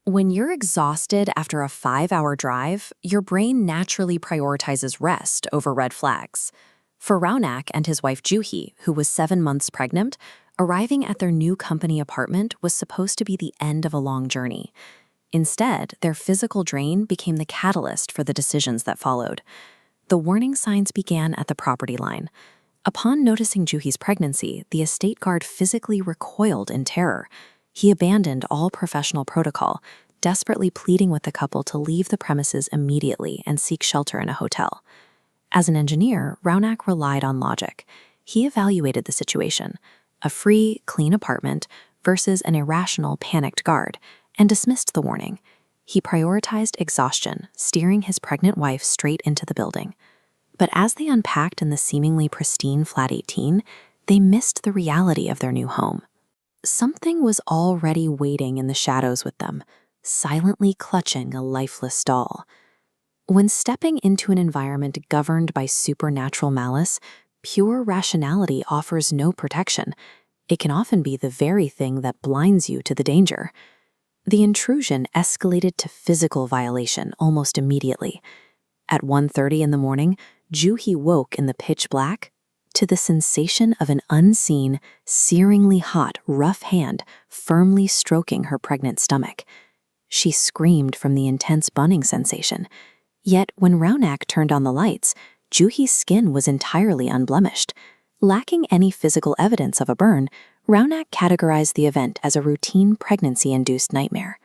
When you're exhausted after a 5-hour drive, your brain naturally prioritizes rest over red flags. For Raunak and his wife Juhi, who was 7 months pregnant, arriving at their new company apartment was supposed to be the end of a long journey. Instead, their physical drain became the catalyst for the decisions that followed. The warning signs began at the property line. Upon noticing Juhi's pregnancy, the estate guard physically recoiled in terror. He abandoned all professional protocol, desperately pleading with the couple to leave the premises immediately and seek shelter in a hotel. As an engineer, Raunak relied on logic. He evaluated the situation, a free, clean apartment versus an irrational, panicked guard, and dismissed the warning. He prioritized exhaustion, steering his pregnant wife straight into the building. But as they unpacked in the seemingly pristine Flat 18, they missed the reality of their new home. Something was already waiting in the shadows with them, silently clutching a lifeless doll. When stepping into an environment governed by supernatural malice, pure rationality offers no protection. It can often be the very thing that blinds you to the danger. The intrusion escalated to physical violation almost immediately. At 1:30 in the morning, Juhi woke in the pitch black to the sensation of an unseen, searingly hot, rough hand firmly stroking her pregnant stomach. She screamed from the intense burning sensation. Yet when Raunak turned on the lights, Juhi's skin was entirely unblemished. Lacking any physical evidence of a burn, Raunak categorized the event as a routine pregnancy-induced nightmare.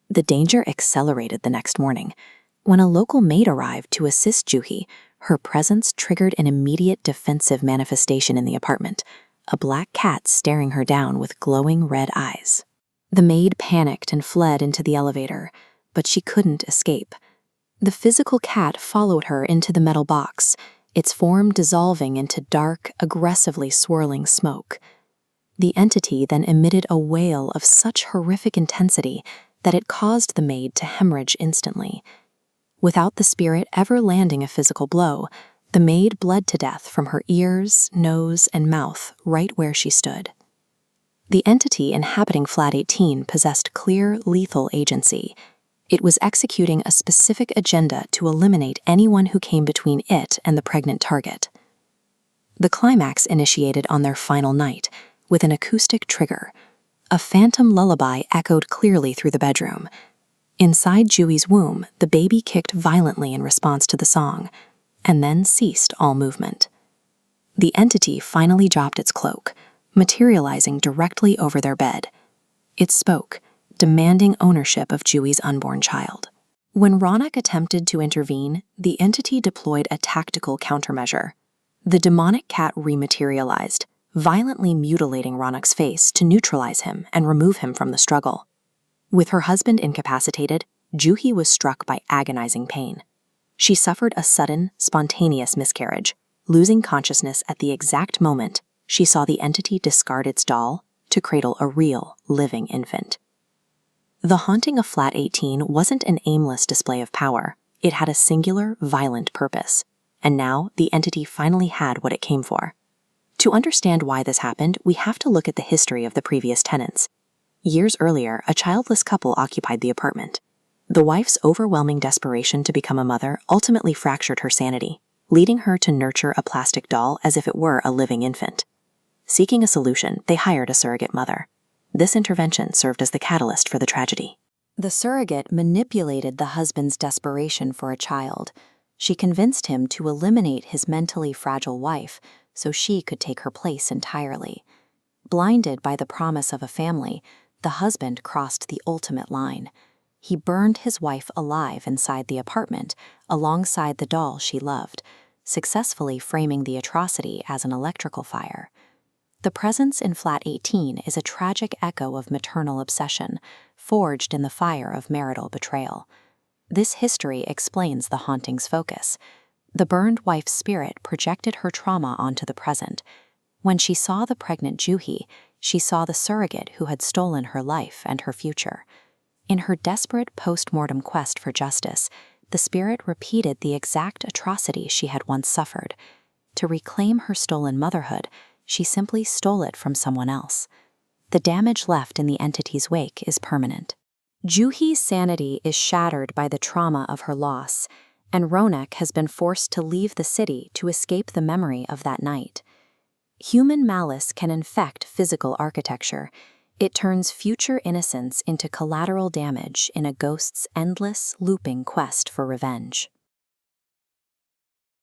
The danger accelerated the next morning. When a local maid arrived to assist Juhi, her presence triggered an immediate defensive manifestation in the apartment, a black cat staring her down with glowing red eyes. The maid panicked and fled into the elevator, but she couldn't escape. The physical cat followed her into the metal box, its form dissolving into dark, aggressively swirling smoke. The entity then emitted a wail of such horrific intensity that it caused the maid to hemorrhage instantly. Without the spirit ever landing a physical blow, the maid bled to death from her ears, nose, and mouth right where she stood. The entity inhabiting Flat 18 possessed clear, lethal agency. It was executing a specific agenda to eliminate anyone who came between it and the pregnant target. The climax initiated on their final night, with an acoustic trigger. A phantom lullaby echoed clearly through the bedroom. Inside Juhi's womb, the baby kicked violently in response to the song, and then ceased all movement. The entity finally dropped its cloak, materializing directly over their bed. It spoke, demanding ownership of Juhi's unborn child. When Raunak attempted to intervene, the entity deployed a tactical countermeasure. The demonic cat rematerialized, violently mutilating Raunak's face to neutralize him and remove him from the struggle. With her husband incapacitated, Juhi was struck by agonizing pain. She suffered a sudden, spontaneous miscarriage, losing consciousness at the exact moment she saw the entity discard its doll to cradle a real, living infant. The haunting of Flat 18 wasn't an aimless display of power. It had a singular, violent purpose. And now, the entity finally had what it came for. To understand why this happened, we have to look at the history of the previous tenants. Years earlier, a childless couple occupied the apartment. The wife's overwhelming desperation to become a mother ultimately fractured her sanity, leading her to nurture a plastic doll as if it were a living infant. Seeking a solution, they hired a surrogate mother. This intervention served as the catalyst for the tragedy. The surrogate manipulated the husband's desperation for a child. She convinced him to eliminate his mentally fragile wife so she could take her place entirely. Blinded by the promise of a family, the husband crossed the ultimate line. He burned his wife alive inside the apartment, alongside the doll she loved, successfully framing the atrocity as an electrical fire. The presence in Flat 18 is a tragic echo of maternal obsession, forged in the fire of marital betrayal. This history explains the haunting's focus. The burned wife's spirit projected her trauma onto the present. When she saw the pregnant Juhi, she saw the surrogate who had stolen her life and her future. In her desperate post-mortem quest for justice, the spirit repeated the exact atrocity she had once suffered. To reclaim her stolen motherhood, she simply stole it from someone else. The damage left in the entity's wake is permanent. Juhi's sanity is shattered by the trauma of her loss, and Ronak has been forced to leave the city to escape the memory of that night. Human malice can infect physical architecture. It turns future innocence into collateral damage in a ghost's endless, looping quest for revenge.